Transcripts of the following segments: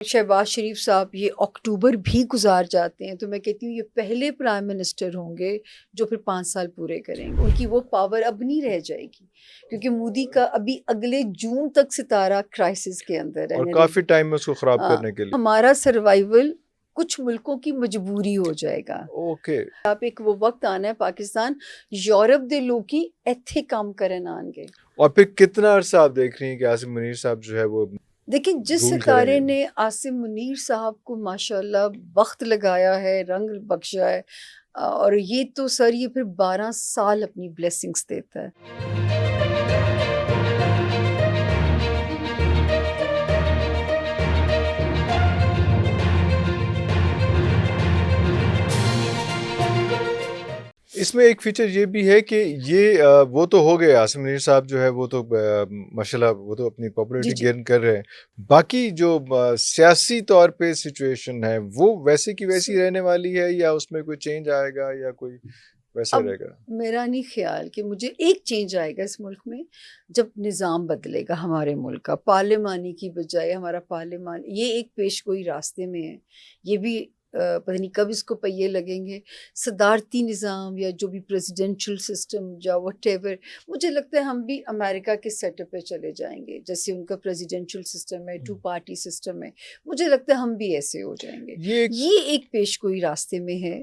شہباز شریف صاحب یہ اکتوبر بھی گزار جاتے ہیں تو میں کہتی ہوں یہ پہلے پرائم منسٹر ہوں گے جو پھر 5 سال پورے کریں گے. ان کی وہ پاور اب نہیں رہ جائے گی کیونکہ مودی کا ابھی اگلے جون تک ستارہ کرائسس کے اندر ہے اور کافی ٹائم ہے اس کو خراب کرنے کے لیے. ہمارا سروائیول کچھ ملکوں کی مجبوری ہو جائے گا. اوکے آپ ایک وہ وقت آنا ہے پاکستان یورپ دے لوگ کی ایتھے کام کرن آن گے. اور پھر کتنا عرصہ آپ دیکھ رہی ہیں کہ عاصم منیر صاحب جو ہے وہ دیکھیں جس رول کریں ستارے گے؟ نے عاصم منیر صاحب کو ماشاءاللہ وقت لگایا ہے، رنگ بخشا ہے، اور یہ تو سر یہ پھر 12 سال اپنی بلیسنگز دیتا ہے. اس میں ایک فیچر یہ بھی ہے کہ یہ وہ تو ہو گئے عاصم منیر صاحب جو ہے وہ تو ماشاءاللہ وہ تو اپنی پاپولیرٹی گین کر رہے ہیں. باقی جو سیاسی طور پہ سچویشن ہے وہ ویسے کی ویسی رہنے والی ہے یا اس میں کوئی چینج آئے گا یا کوئی ویسا اب رہے گا؟ میرا نہیں خیال کہ مجھے ایک چینج آئے گا اس ملک میں جب نظام بدلے گا ہمارے ملک کا، پارلیمانی کی بجائے ہمارا پارلیمان یہ ایک پیش گوئی راستے میں ہے. یہ بھی پتہ نہیں کب اس کو پہیے لگیں گے. صدارتی نظام یا جو بھی پریزیڈنشل سسٹم یا وٹ ایور، مجھے لگتا ہے ہم بھی امریکہ کے سیٹ اپ پہ چلے جائیں گے جیسے ان کا پریزیڈنشل سسٹم ہے، 2 پارٹی سسٹم ہے. مجھے لگتا ہے ہم بھی ایسے ہو جائیں گے. یہ ایک پیش گوئی راستے میں ہے.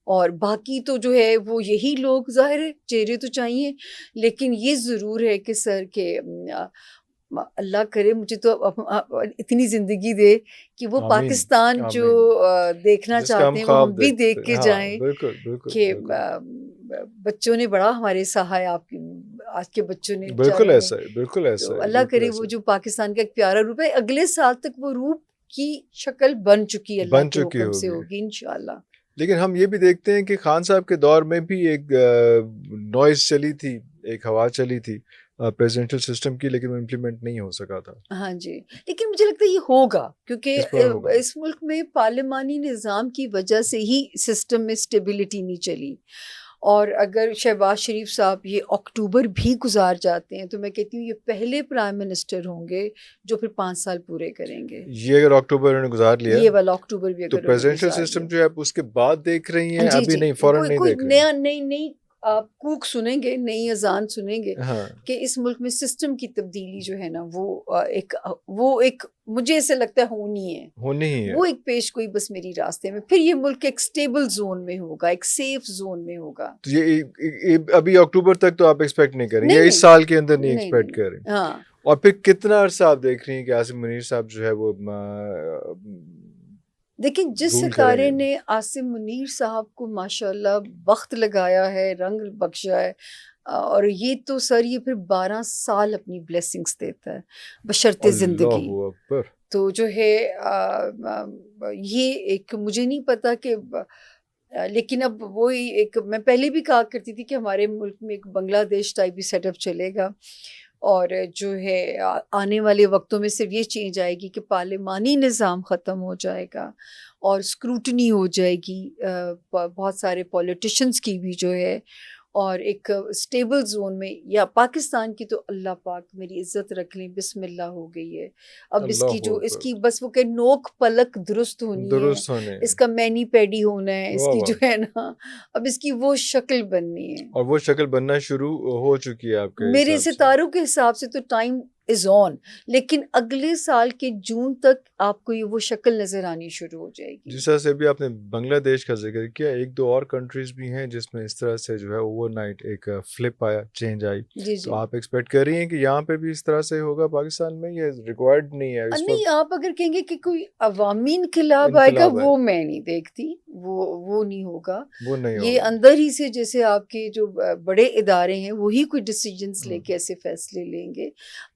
اور باقی تو جو ہے وہ یہی لوگ ظاہر ہے چہرے تو چاہیے، لیکن یہ ضرور ہے کہ سر کہ اللہ کرے مجھے تو اتنی زندگی دے کہ وہ پاکستان جو دیکھنا چاہتے ہیں وہ ہم بھی دیکھ کے جائیں. کہ بچوں نے بڑا ہمارے سہا ہے، آپ آج کے بچوں نے بالکل ایسا ہے، بالکل ایسا ہے. اللہ کرے وہ جو پاکستان کا ایک پیارا روپ ہے اگلے سال تک وہ روپ کی شکل بن چکی اللہ کے حکم سے ہوگی انشاءاللہ. لیکن ہم یہ بھی دیکھتے ہیں کہ خان صاحب کے دور میں بھی ایک نوائز چلی تھی، ایک ہوا چلی تھی پریزیڈنشل سسٹم کی، لیکن وہ امپلیمنٹ نہیں ہو سکا تھا. ہاں جی، لیکن مجھے لگتا ہے یہ ہوگا کیونکہ اس ملک میں پارلیمانی نظام کی وجہ سے ہی سسٹم میں اسٹیبلٹی نہیں چلی. اور اگر شہباز شریف صاحب یہ اکتوبر بھی گزار جاتے ہیں تو میں کہتی ہوں یہ پہلے پرائم منسٹر ہوں گے جو پھر 5 سال پورے کریں گے. یہ اگر اکتوبر انہوں نے گزار لیا یہ والا اکتوبر بھی تو اگر پریزیڈنشل سسٹم جو ہے آپ اس کے بعد دیکھ رہی ہیں ابھی نہیں، فوراً نہیں دیکھ رہی ہیں. کوئی نئی آپ کوک سنیں گے، نئی اذان سنیں گے کہ اس ملک میں سسٹم کی تبدیلی جو ہے نا وہ ایک مجھے ایسے لگتا ہے ہونی ہے. وہ ایک پیش کوئی بس میری راستے میں پھر یہ ملک ایک سٹیبل زون میں ہوگا، ایک سیف زون میں ہوگا. تو یہ ابھی اکتوبر تک تو آپ ایکسپیکٹ نہیں کریں، یا اس سال کے اندر نہیں ایکسپیکٹ کر رہے. ہاں، اور پھر کتنا عرصہ آپ دیکھ رہی ہیں کہ عاصم منیر صاحب جو ہے وہ دیکھیں جس ستارے نے عاصم منیر صاحب کو ماشاءاللہ وقت لگایا ہے، رنگ بخشا ہے، اور یہ تو سر یہ پھر 12 سال اپنی بلیسنگز دیتا ہے بشرط زندگی. تو جو ہے یہ ایک مجھے نہیں پتا کہ لیکن اب وہی ایک میں پہلے بھی کہا کرتی تھی کہ ہمارے ملک میں ایک بنگلہ دیش ٹائپ بھی سیٹ اپ چلے گا. اور جو ہے آنے والے وقتوں میں صرف یہ چینج آئے گی کہ پارلیمانی نظام ختم ہو جائے گا اور اسکروٹنی ہو جائے گی بہت سارے پولیٹیشنز کی بھی جو ہے، اور ایک سٹیبل زون میں. یا پاکستان کی تو اللہ پاک میری عزت رکھ لیں، بسم اللہ ہو گئی ہے. اب اس کی بس وہ کہ نوک پلک درست ہونی ہے، اس کا مینی پیڈی ہونا ہے، اس کی جو ہے نا اب اس کی وہ شکل بننی ہے. اور وہ شکل بننا شروع ہو چکی ہے آپ کے میرے ستاروں کے حساب سے تو ٹائم از آن، لیکن اگلے سال کے جون تک آپ کو یہ وہ شکل نظر آنی شروع ہو جائے گی. جس طرح سے بھی آپ نے بنگلہ دیش کا ذکر کیا، 1-2 اور کنٹریز بھی ہیں جس میں اس طرح سے جو ہے اوور نائٹ ایک فلپ آیا، چینج آئی. تو آپ ایکسپیکٹ کر رہی ہیں کہ یہاں پہ بھی اس طرح سے ہوگا پاکستان میں، یہ ریکوائرڈ نہیں ہے؟ نہیں، آپ اگر کہیں گے کہ کوئی عوامی انقلاب آئے گا وہ میں نہیں دیکھتی، وہ نہیں ہوگا. یہ اندر ہی سے جیسے آپ کے جو بڑے ادارے ہیں وہی کوئی ڈیسیجنز لے کے ایسے فیصلے لیں گے.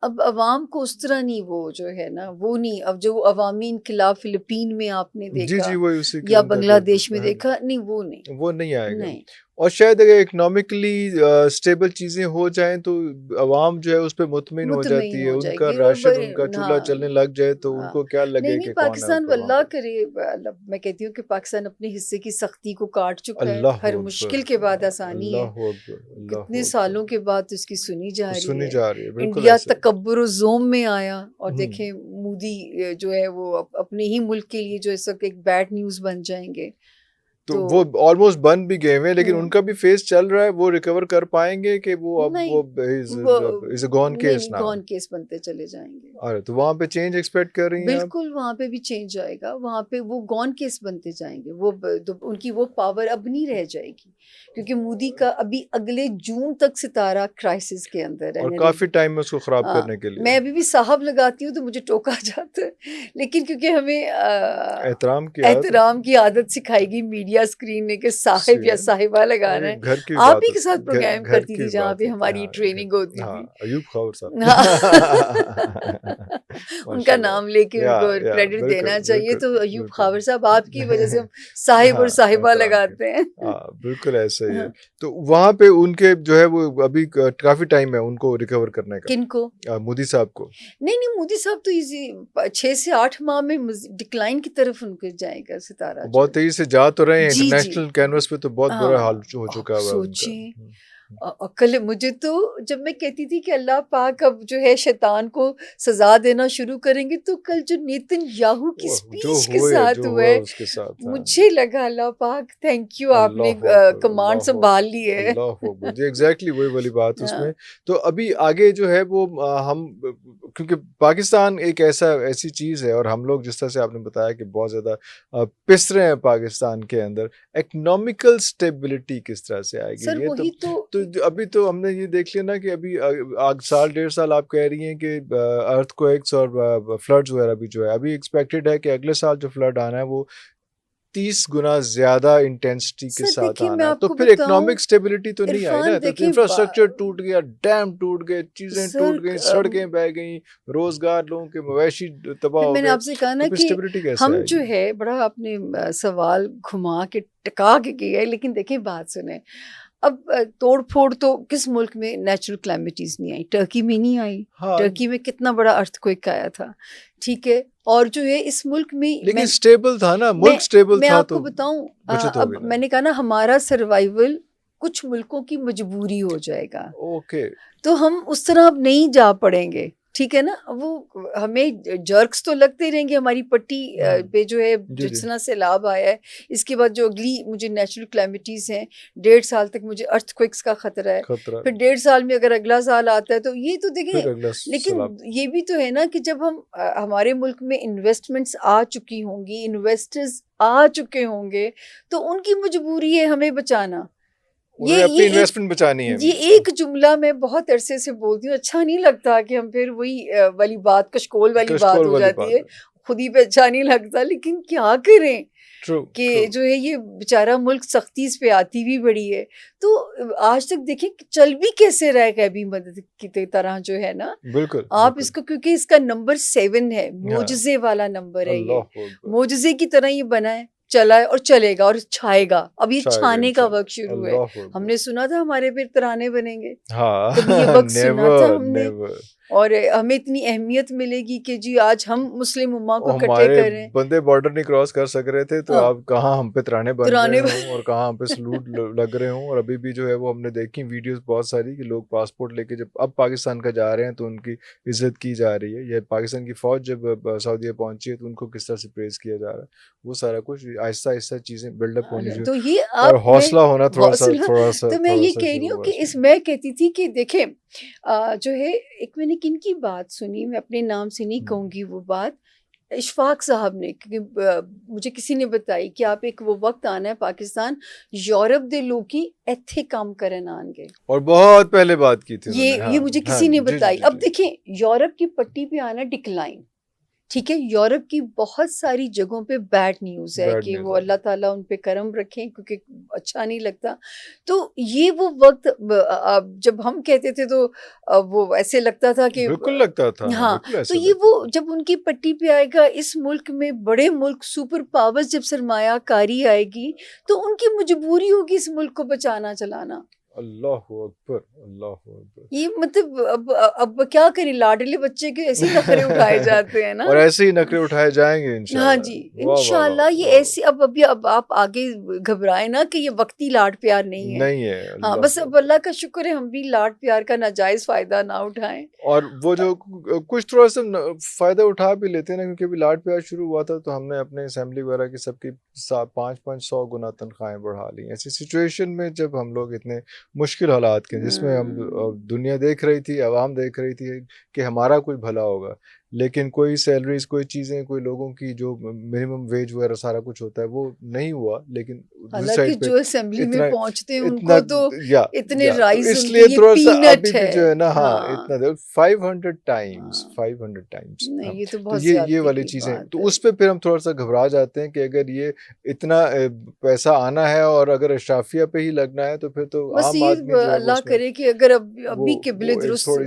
اب عوام کو اس طرح نہیں، وہ جو ہے نا وہ نہیں. اب جو عوامی انقلاب فلپین میں آپ نے دیکھا یا بنگلہ دیش میں دیکھا، نہیں وہ نہیں آئے گا. اور شاید اگر اکنامکلی اسٹیبل چیزیں ہو جائیں تو عوام جو ہے اس پہ مطمئن ہو جاتی ہے, ہو ان جائے کا گی. راشن, ان کا چولہا ہاں چلنے لگ جائے تو ان ہاں کو کیا لگے نہیں کہ کون ہے پاکستان اوپر وہاں واللہ پہ. کرے, میں کہتی ہوں کہ پاکستان اپنے حصے کی سختی کو کاٹ چکا ہے, اللہ ہر اکبر, مشکل کے بعد آسانی ہے, اللہ اکبر, اللہ کتنے اکبر, سالوں کے بعد اس کی سنی جا رہی سنی ہے. جا رہی ہے, بالکل انڈیا ایسا ہے. تکبر و زوم میں آیا اور ہوں. دیکھیں مودی جو ہے وہ اپنے ہی ملک کے لیے جو اس وقت ایک بیڈ نیوز بن جائیں گے. تو وہ آلموسٹ بن بھی گئے ہوئے, لیکن ان ہوں کا بھی فیس چل رہا ہے, وہ ریکور کر پائیں گے کہ وہ اب نہیں وہ وہ از اے گون کیس نہیں ناؤ. گون کیس بنتے چلے جائیں گے. ارے تو وہاں پہ چینج ایکسپیکٹ کر رہی ہیں آپ؟ بالکل وہاں پہ بھی چینج آئے گا, وہاں پہ وہ گون کیس بنتے جائیں گے, وہ ان کی وہ پاور اب نہیں رہ جائے گی, کیونکہ مودی کا ابھی اگلے جون تک ستارہ کرائسس کے اندر ہے. اور کافی ٹائم میں اس کو خراب ہاں, کرنے کے لیے میں ابھی بھی صاحب لگاتی ہوں تو مجھے ٹوکا جاتا ہے, لیکن کیونکہ ہمیں احترام کی عادت احترام کی عادت سکھائی گئی میڈیا اسکرین نے کہ صاحب یا صاحبہ لگانا ہے. گھر کی آپ بات ہی کے ساتھ پروگرام گھر کرتی کی تھی جہاں بات پہ ہوتی ہے. ہماری ہاں, ٹریننگ ہوتی ہاں, تھی. ایوب خاور صاحب ان کا نام لے کے ان کو کریڈٹ دینا چاہیے, تو ایوب خاور صاحب آپ کی وجہ سے ہم صاحب اور صاحبہ لگاتے ہیں. ہاں بالکل ایسا ہی ہے. تو وہاں پہ ان کے جو ہے وہ ابھی کافی ٹائم ہے ان کو ریکور کرنے کا. کن کو؟ مودی صاحب کو. نہیں مودی صاحب تو ایزی 6 سے 8 ماہ میں ڈکلائن کی طرف ان کو جائے گا ستارہ. بہت تیزی سے جا تو رہے ہیں, جی انٹرنیشنل کینوس پہ تو بہت برا حال ہو چکا ہے ان کا. سوچیں کل مجھے تو جب میں کہتی تھی کہ اللہ پاک اب جو ہے شیطان کو سزا دینا شروع کریں گے, تو کل جو نیتن یاہو کی سپیچ کے ساتھ ہوا ہے مجھے لگا اللہ پاک تھینک یو, آپ نے کمانڈ سنبھال لی ہے. اللہ جی ایگزیکٹلی وہی والی بات اس میں. تو ابھی آگے جو ہے وہ ہم, کیونکہ پاکستان ایک ایسی چیز ہے, اور ہم لوگ جس طرح سے آپ نے بتایا کہ بہت زیادہ پس رہے ہیں پاکستان کے اندر, اکنامیکل اسٹیبلٹی کس طرح سے آئے گی؟ سر یہ وہی تو ابھی تو ہم نے یہ دیکھ لیا نا کہ ابھی سال 1.5 سال آپ کہہ رہی ہیں کہ ارتھ کویکس اور فلڈز وغیرہ بھی جو ہے ابھی ایکسپیکٹڈ ہے کہ اگلے سال جو فلڈ آنا ہے وہ 30 گنا زیادہ انٹینسٹی کے ساتھ آنا ہے. تو پھر اکنامک اسٹیبلٹی تو نہیں آئی نا, تو انفراسٹرکچر ٹوٹ گیا, ڈیم ٹوٹ گئے, چیزیں ٹوٹ گئی, سڑکیں بہ گئیں, روزگار لوگوں کے مویشی تباہ ہو گئے. میں نے آپ سے کہا نا کہ ہم جو ہے بڑا اپنے سوال گھما کے ٹکا کے کیا ہے, لیکن دیکھیں بات سنیں, اب توڑ پھوڑ تو کس ملک میں نیچرل کلیمٹیز نہیں آئی؟ ٹرکی میں نہیں آئی. ٹرکی میں کتنا بڑا ارتھ کوئک آیا تھا, ٹھیک ہے, اور جو ہے اس ملک میں لیکن سٹیبل تھا نا, ملک سٹیبل میں تھا. آپ کو بتاؤں, اب میں نے کہا نا ہمارا سروائیول کچھ ملکوں کی مجبوری ہو جائے گا. اوکے, تو ہم اس طرح اب نہیں جا پڑیں گے, ٹھیک ہے نا. وہ ہمیں جرکس تو لگتے رہیں گے ہماری پٹی پہ جو ہے جس طرح سیلاب آیا ہے. اس کے بعد جو اگلی مجھے نیچرل کلیمٹیز ہیں, 1.5 سال تک مجھے ارتھ کوئکس کا خطرہ ہے, پھر 1.5 سال میں اگر اگلا سال آتا ہے تو یہ تو دیکھیں. لیکن یہ بھی تو ہے نا کہ جب ہمارے ملک میں انویسٹمنٹس آ چکی ہوں گی, انویسٹرز آ چکے ہوں گے, تو ان کی مجبوری ہے ہمیں بچانا. اپنی انویسٹمنٹ بچانی ہے. یہ ایک جملہ میں بہت عرصے سے بولتی ہوں, اچھا نہیں لگتا کہ ہم پھر وہی والی بات, کشکول والی بات ہو جاتی ہے, خود ہی پہ اچھا نہیں لگتا. لیکن کیا کریں کہ جو ہے یہ بیچارہ ملک سختی اس پہ آتی بھی بڑی ہے. تو آج تک دیکھیں چل بھی کیسے رہے گا ابھی مدد کی طرح جو ہے نا. بالکل آپ اس کو, کیونکہ اس کا نمبر 7 ہے, معجزے والا نمبر ہے, یہ معجزے کی طرح یہ بنا ہے, چلا ہے اور چلے گا اور چھائے گا. اب یہ چھانے کا وقت شروع ہے. ہم نے سنا تھا ہمارے پہ ترانے بنیں گے, کبھی یہ وقت سنا تھا ہم نے, اور ہمیں اتنی اہمیت ملے گی کہ جی آج ہم مسلم امہ کو اکٹھے کریں. بندے بارڈر نہیں کراس کر سک رہے تھے, تو آپ کہاں ہم پہ ترانے بن رہے ہوں اور کہاں ہم پہ سلوٹ لگ رہے ہوں. اور ابھی بھی جو ہے وہ ہم نے دیکھی ویڈیوز بہت ساری کہ لوگ پاسپورٹ لے کے جب اب پاکستان کا جا رہے ہیں تو ان کی عزت کی جا رہی ہے. یہ پاکستان کی فوج جب سعودیہ پہنچی ہے تو ان کو کس طرح سے پریز کیا جا رہا ہے. وہ سارا کچھ آہستہ آہستہ چیزیں بلڈ اپ ہونی چاہیے, اور حوصلہ ہونا تھوڑا سا. تو میں یہ کہہ رہی ہوں کہ میں کہتی تھی کہ دیکھیں جو ہے, ایک میں نے کن کی بات سنی, میں اپنے نام سے نہیں کہوں گی وہ بات, اشفاق صاحب نے, کیونکہ مجھے کسی نے بتائی کہ آپ ایک وہ وقت آنا ہے پاکستان یورپ دے لوگ کی ایتھے کام کرن آن گے, اور بہت پہلے بات کی تھی یہ مجھے کسی نے بتائی. اب دیکھیں یورپ کی پٹی پہ آنا ڈکلائن, ٹھیک ہے، یورپ کی بہت ساری جگہوں پہ بیڈ نیوز ہے بیڈ کہ نیوز وہ ہے. اللہ تعالیٰ ان پہ کرم رکھیں، کیونکہ اچھا نہیں لگتا. تو یہ وہ وقت جب ہم کہتے تھے تو وہ ایسے لگتا تھا کہ بالکل لگتا تھا، ہاں ہاں. بالکل تو ایسا یہ لگتا وہ تھا. جب ان کی پٹی پہ آئے گا، اس ملک میں بڑے ملک سپر پاورز جب سرمایہ کاری آئے گی تو ان کی مجبوری ہوگی اس ملک کو بچانا چلانا. اللہ اکبر، اللہ اکبر. یہ مطلب اب کیا کریں، لاڈلے بچے کے ایسے نخرے اٹھائے جاتے ہیں نا. اور ایسے ہی نخرے اٹھائے جائیں گے ہاں انشاءاللہ. جی واہ واہ واہ انشاءاللہ. یہ واہ. ایسی اب آپ آگے گھبرائیں نا کہ یہ وقتی لاڈ پیار نہیں ہے. نہیں ہے. ہاں اللہ بس اب اکبر. اللہ کا شکر ہے ہم بھی لاڈ پیار کا ناجائز فائدہ نہ اٹھائیں. اور وہ جو کچھ تھوڑا سا فائدہ اٹھا بھی لیتے ہیں نا، کیونکہ ابھی لاڈ پیار شروع ہوا تھا تو ہم نے اپنے اسمبلی وغیرہ کی سب کی 500 گنا تنخواہیں بڑھا لی. ایسی سچویشن میں جب ہم لوگ اتنے مشکل حالات کے جس میں ہم دنیا دیکھ رہی تھی، عوام دیکھ رہی تھی کہ ہمارا کچھ بھلا ہوگا، لیکن کوئی سیلریز، کوئی چیزیں، کوئی لوگوں کی جو منیمم ویج وغیرہ سارا کچھ ہوتا ہے وہ نہیں ہوا. لیکن دوسری حالانکہ سائڈ پہ جو اسمبلی میں اتنا پہنچتے ہیں ان اتنا کو تو اتنے تو رائز اس ان لیے کی یہ تھوڑا سا پینٹ ابھی بھی ہے. جو ہے نا، ہاں ہاں اتنا 500 ٹائمز ہاں 500 ٹائمز. نہیں، یہ تو تو بہت یہ زیادتی والی کی چیزیں، بات تو ہے. اس پہ پھر ہم تھوڑا سا گھبرا جاتے ہیں کہ اگر یہ اتنا پیسہ آنا ہے اور اگر اشرافیہ پہ ہی لگنا ہے تو پھر تو بس عام یہ آدمی جو ہے وہ اللہ اس میں کرے کہ اگر ابھی قبلے وہ ایک درست، تھوڑی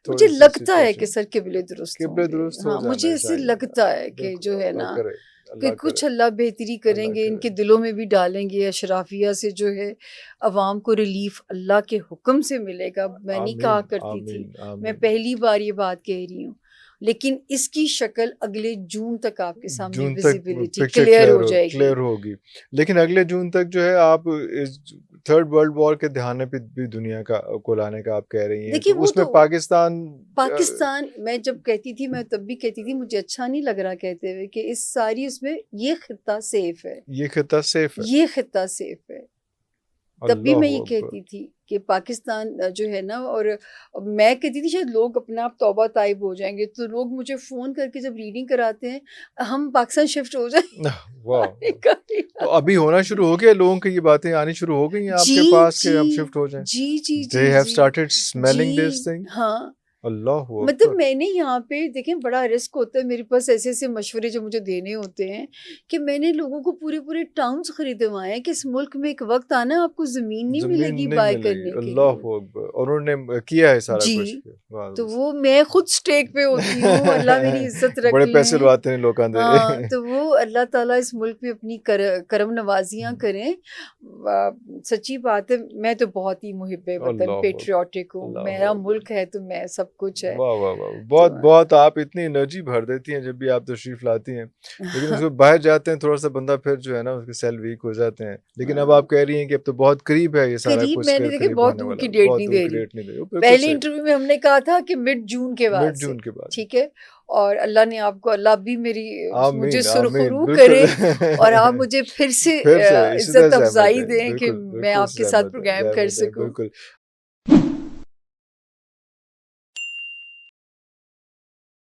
مجھے سی لگتا ہے کہ سچویشن سر قبلے درست ہوں قبلے گے. درست ہو ہاں جانا مجھے ایسے چاہیے. لگتا ہے کہ بالکل، جو ہے اللہ نا کرے، کہ اللہ کچھ کرے، اللہ بہتری کریں اللہ گے، ان کرے. کے دلوں میں بھی ڈالیں گے. اشرافیہ سے جو ہے عوام کو ریلیف اللہ کے حکم سے ملے گا. میں نہیں کہا آمین کرتی تھی، آمین میں آمین. پہلی بار یہ بات کہہ رہی ہوں، لیکن اس کی شکل اگلے جون تک آپ کے سامنے جون تک ویزیبلٹی پکچر کلیئر ہو جائے گی. کلیئر ہوگی. لیکن اگلے جون تک جو ہے آپ تھرڈ ورلڈ وار کے دھیانے پہ بھی دنیا کو لانے کا آپ کہہ رہی ہیں، دیکھیے تو وہ اس میں تو پاکستان، میں جب کہتی تھی، میں تب بھی کہتی تھی مجھے اچھا نہیں لگ رہا کہتے ہوئے کہ اس میں یہ خطہ سیف ہے، یہ خطہ سیف ہے. یہ خطہ سیف ہے. تب بھی میں اللہ یہ اکبر. کہتی تھی کہ پاکستان جو ہے نا، اور میں کہتی تھی شاید لوگ اپنے آپ توبہ طائب ہو جائیں گے، تو لوگ مجھے فون کر کے جب ریڈنگ کراتے ہیں ہم پاکستان شفٹ ہو جائیں. واہ. تو ابھی ہونا شروع ہو گیا، لوگوں کی یہ باتیں آنی شروع ہو گئی ہیں آپ جی کے پاس کہ ہم جی شفٹ ہو جائیں. جی جی They G have G started smelling G. this thing. ہاں اللہ مطلب اکبر. میں نے یہاں پہ دیکھیں بڑا رسک ہوتا ہے، میرے پاس ایسے ایسے مشورے جو مجھے دینے ہوتے ہیں کہ میں نے لوگوں کو پورے ٹاؤنز خریدوائے ہیں کہ اس ملک میں ایک وقت آنا آپ کو زمین نہیں ملے گی زمین نہیں بائی ملے گی. کرنے کے اللہ لیے. اکبر. اور انہوں نے کیا ہے سارا جی کچھ. تو وہ میں خود سٹیک پہ ہوتی ہوں، اللہ میری عزت رکھ بڑے پیسے لیں. لواتے ہیں لوگاں دے. ہاں تو وہ اللہ تعالیٰ اس ملک میں اپنی کرم نوازیاں کریں. سچی بات ہے، میں تو بہت ہی محب وطن اللہ پیٹریوٹک ہوں. اللہ میرا ملک ہے تو میں سب کچھ ہے. واہ واہ واہ. بہت آپ اتنی انرجی بھر دیتی ہیں جب بھی آپ تشریف لاتی ہیں، لیکن اس کو باہر جاتے ہیں تھوڑا سا بندہ پھر جو ہے نا اس کے سیل ویک ہو جاتے ہیں. لیکن اب آپ کہہ رہی ہیں کہ اب تو بہت قریب ہے یہ سارا قریب، کچھ میں نے دیکھے قریب بہت ہونے دور والا، کی ڈیٹ بہت نہیں دور دے کی رہی. ڈیٹ نہیں دے رہی. پہلے انٹرویو میں ہم نے کہا تھا کہ مڈ جون کے بعد مڈ سے، جون کے بعد. ٹھیک ہے. اور اللہ نے آپ کو، اللہ بھی میری مجھے آمین آمین. سرخرو بالکل. کرے اور آپ مجھے پھر سے پھر سے اسی طرح عزت زحمت افزائی ہے. دیں کہ بالکل میں بالکل آپ کے ساتھ زحمت ہے، پروگرام کر زحمت ہے. سکوں. بالکل.